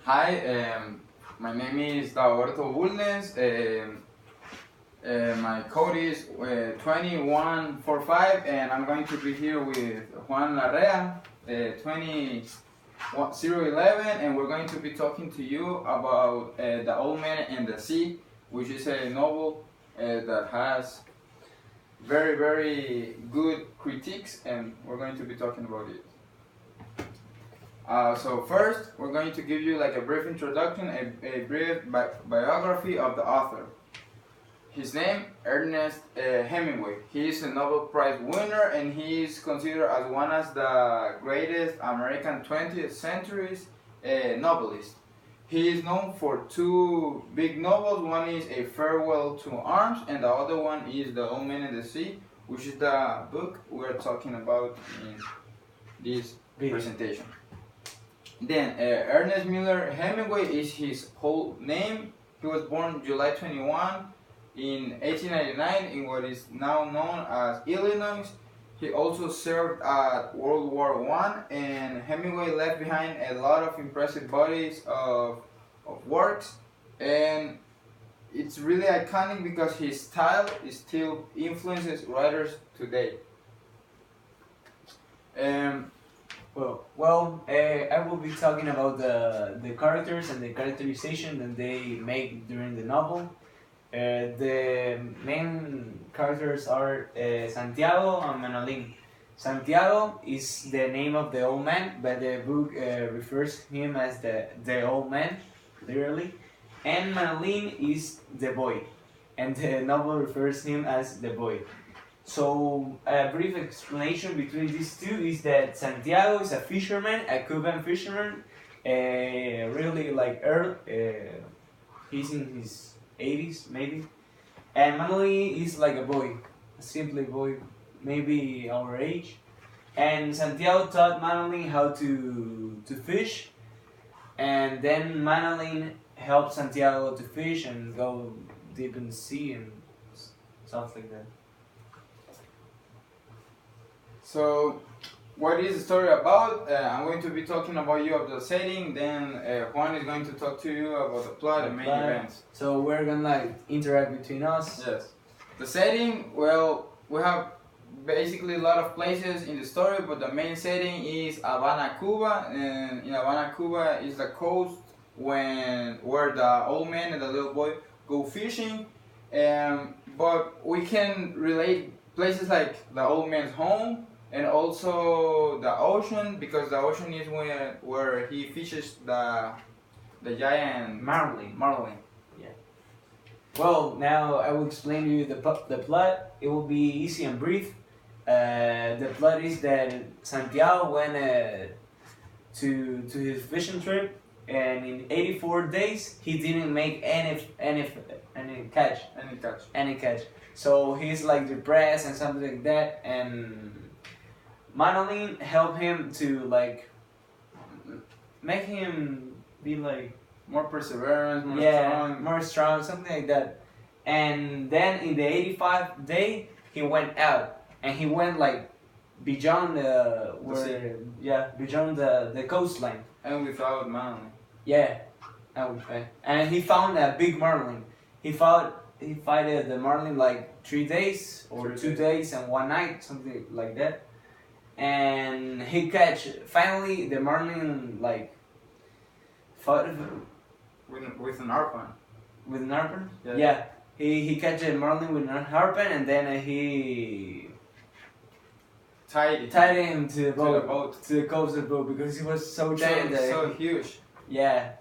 Hi, my name is Dagoberto Bulnes. My code is 2145, and I'm going to be here with Juan Larrea, 20011, and we're going to be talking to you about The Old Man and the Sea, which is a novel that has very, very good critiques, and we're going to be talking about it. So first, we're going to give you like a brief introduction, a brief biography of the author. His name, Ernest Hemingway. He is a Nobel Prize winner, and he is considered as one of the greatest American 20th century novelists. He is known for two big novels. One is A Farewell to Arms, and the other one is The Old Man and the Sea, which is the book we're talking about in this presentation. Then, Ernest Miller Hemingway is his whole name. He was born July 21 in 1899 in what is now known as Illinois. He also served at World War I, and Hemingway left behind a lot of impressive bodies of works, and it's really iconic because his style still influences writers today. I will be talking about the characters and the characterization that they make during the novel. The main characters are Santiago and Manolin. Santiago is the name of the old man, but the book refers him as the old man, literally. And Manolin is the boy, and the novel refers him as the boy. So a brief explanation between these two is that Santiago is a fisherman, a Cuban fisherman, really like Earl. He's in his 80s maybe, and Manoli is like a boy, a simple boy, maybe our age. And Santiago taught Manolin how to fish, and then Manolin helped Santiago to fish and go deep in the sea and stuff like that. So, what is the story about? I'm going to be talking about you of the setting, then Juan is going to talk to you about the plot and main events. So we're gonna like interact between us. Yes. The setting, well, we have basically a lot of places in the story, but the main setting is Havana, Cuba, and in Havana, Cuba is the coast where the old man and the little boy go fishing. But we can relate places like the old man's home, and also the ocean, because the ocean is where he fishes the giant marlin. Yeah. Well, now I will explain to you the plot. It will be easy and brief. The plot is that Santiago went to his fishing trip, and in 84 days he didn't make any catch. So he's like depressed and something like that, and Manolin helped him to like make him be like more perseverance, more strong, something like that. And then in the 85th day he went out, and he went like beyond beyond the coastline. And without Manolin. Yeah, and he found a big marlin. He fought the marlin like 3 days or 2 days and 1 night, something like that. And he finally the marlin like fought with an harpoon. With an harpoon? Yeah. Yeah. He catch a marlin with a harpoon, and then he tied him to the coast of the boat, because he was so giant. So huge. Yeah.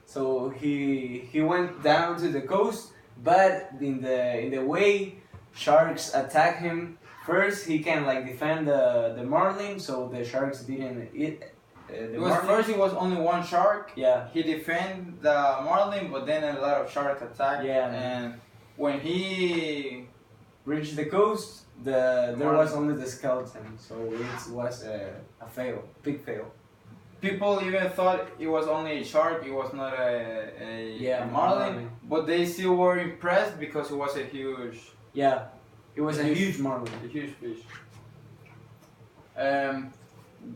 So he went down to the coast, but in the way sharks attack him. First, he can like defend the marlin, so the sharks didn't eat the marlin. First, it was only one shark. Yeah. He defended the marlin, but then a lot of sharks attacked. Yeah. And when he reached the coast, there was only the skeleton, so it was a big fail. People even thought it was only a shark, it was not a marlin, but they still were impressed because it was a huge... Yeah, it was a huge marlin. A huge fish.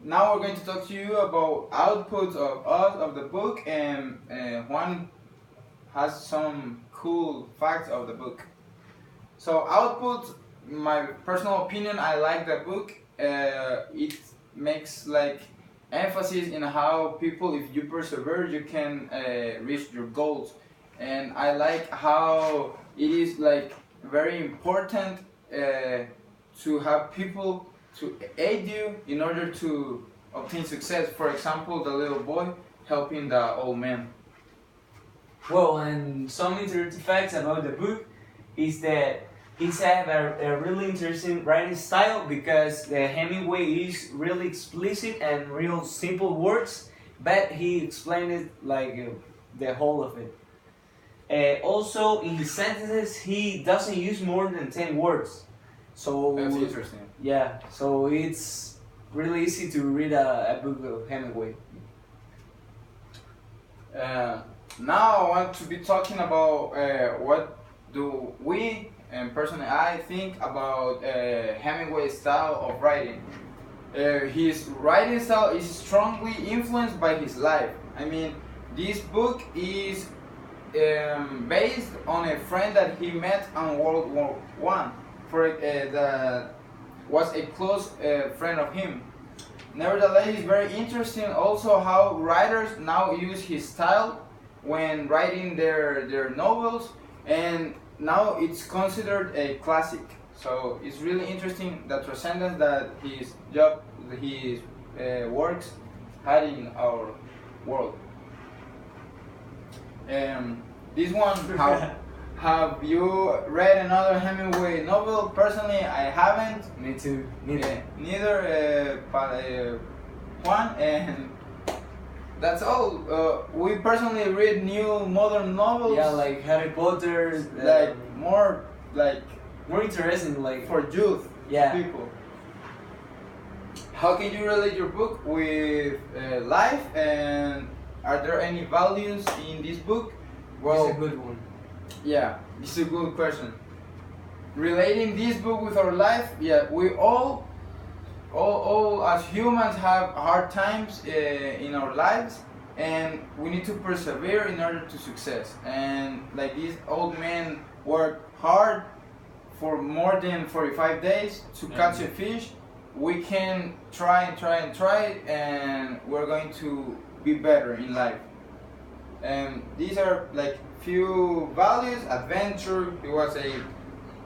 now we're going to talk to you about outputs of the book, and Juan has some cool facts of the book. So outputs, my personal opinion, I like the book. It makes like emphasis in how people, if you persevere, you can reach your goals, and I like how it is like very important to have people to aid you in order to obtain success. For example, the little boy helping the old man. Well, and some interesting facts about the book is that he's have a really interesting writing style, because Hemingway is really explicit and real simple words, but he explained it like the whole of it. Also, in his sentences, he doesn't use more than 10 words. So That's interesting. yeah, so it's really easy to read a book of Hemingway. Now I want to be talking about what do we, and personally I, think about Hemingway's style of writing. His writing style is strongly influenced by his life. I mean, this book is based on a friend that he met on World War One. That was a close friend of him. Nevertheless, it's very interesting also how writers now use his style when writing their novels, and now it's considered a classic. So it's really interesting the transcendence that his works had in our world. This one, have you read another Hemingway novel? Personally, I haven't. Me too. Neither. Neither, but Juan, and that's all. We personally read new modern novels. Yeah, like Harry Potter. Like more interesting, like for youth. Yeah. People. How can you relate your book with life, and are there any values in this book? Well, it's a good one. Yeah, this is a good question. Relating this book with our life, yeah, we all as humans have hard times in our lives, and we need to persevere in order to success. And like this old man worked hard for more than 45 days to catch a fish, we can try and try and try, and we're going to be better in life. And these are like few values: adventure. He was a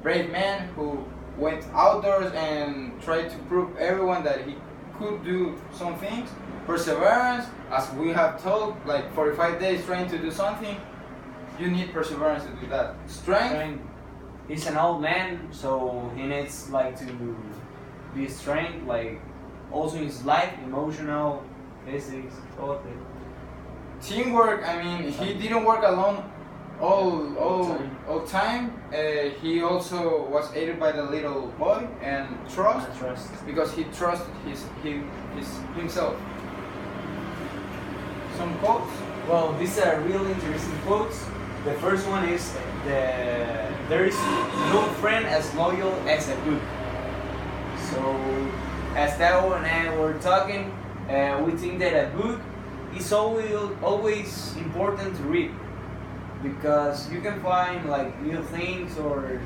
brave man who went outdoors and tried to prove everyone that he could do some things. Perseverance, as we have told, like 45 days trying to do something, you need perseverance to do that. Strength. He's an old man, so he needs like to be strength, like also his life, emotional, physics, all of it. Teamwork. I mean, he didn't work alone all time. He also was aided by the little boy, and trust. Because he trusted himself. Some quotes. Well, these are really interesting quotes. The first one is there is no friend as loyal as a book. So, as Tao and I were talking, we think that a book is always important to read, because you can find like new things or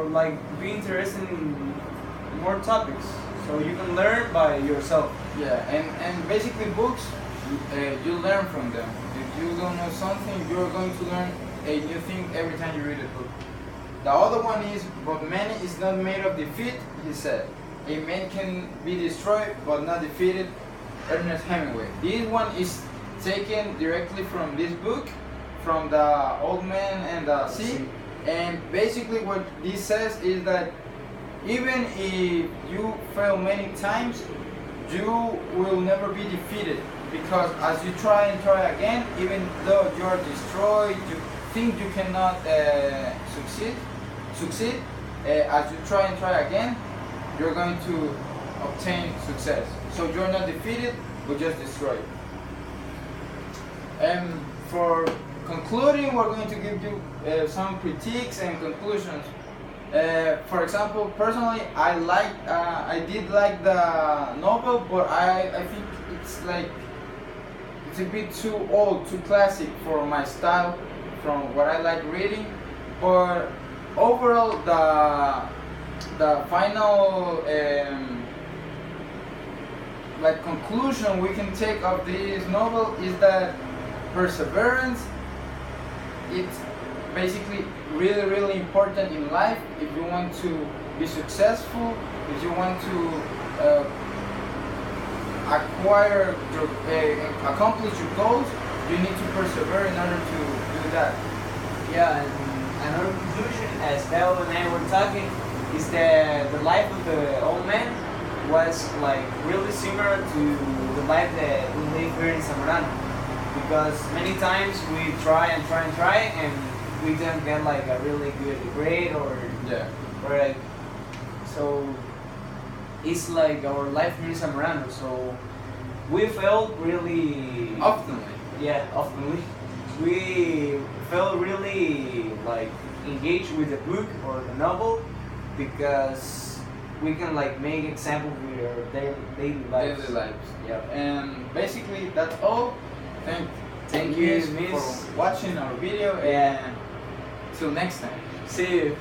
like be interested in more topics, so you can learn by yourself. Yeah, and basically books, you learn from them. If you don't know something, you're going to learn a new thing every time you read a book. The other one is, but man is not made of defeat, he said. A man can be destroyed but not defeated. Ernest Hemingway. This one is taken directly from this book, from The Old Man and the Sea. And basically what this says is that even if you fail many times, you will never be defeated, because as you try and try again, even though you are destroyed, you think you cannot succeed, as you try and try again, you're going to obtain success. So you're not defeated, but just destroyed. And for concluding, we're going to give you some critiques and conclusions. For example, personally, I did like the novel, but I think it's a bit too old, too classic for my style, from what I like reading. But overall, the final like conclusion we can take of this novel is that perseverance, it's basically really important in life. If you want to be successful, if you want to acquire your accomplish your goals, you need to persevere in order to do that. Yeah, and another conclusion, as Bell and I were talking, is that the life of the old man was like really similar to the life that we live here in Zamorano. Because many times we try and we don't get like a really good grade or Yeah. like, so it's like our life here in Zamorano. So we felt really often we felt really like engaged with the book or the novel, because we can like make example with our daily lives. Daily lives. Yeah. And basically that's all. Thank you Miss. for watching our video, Yeah. and till next time. See you.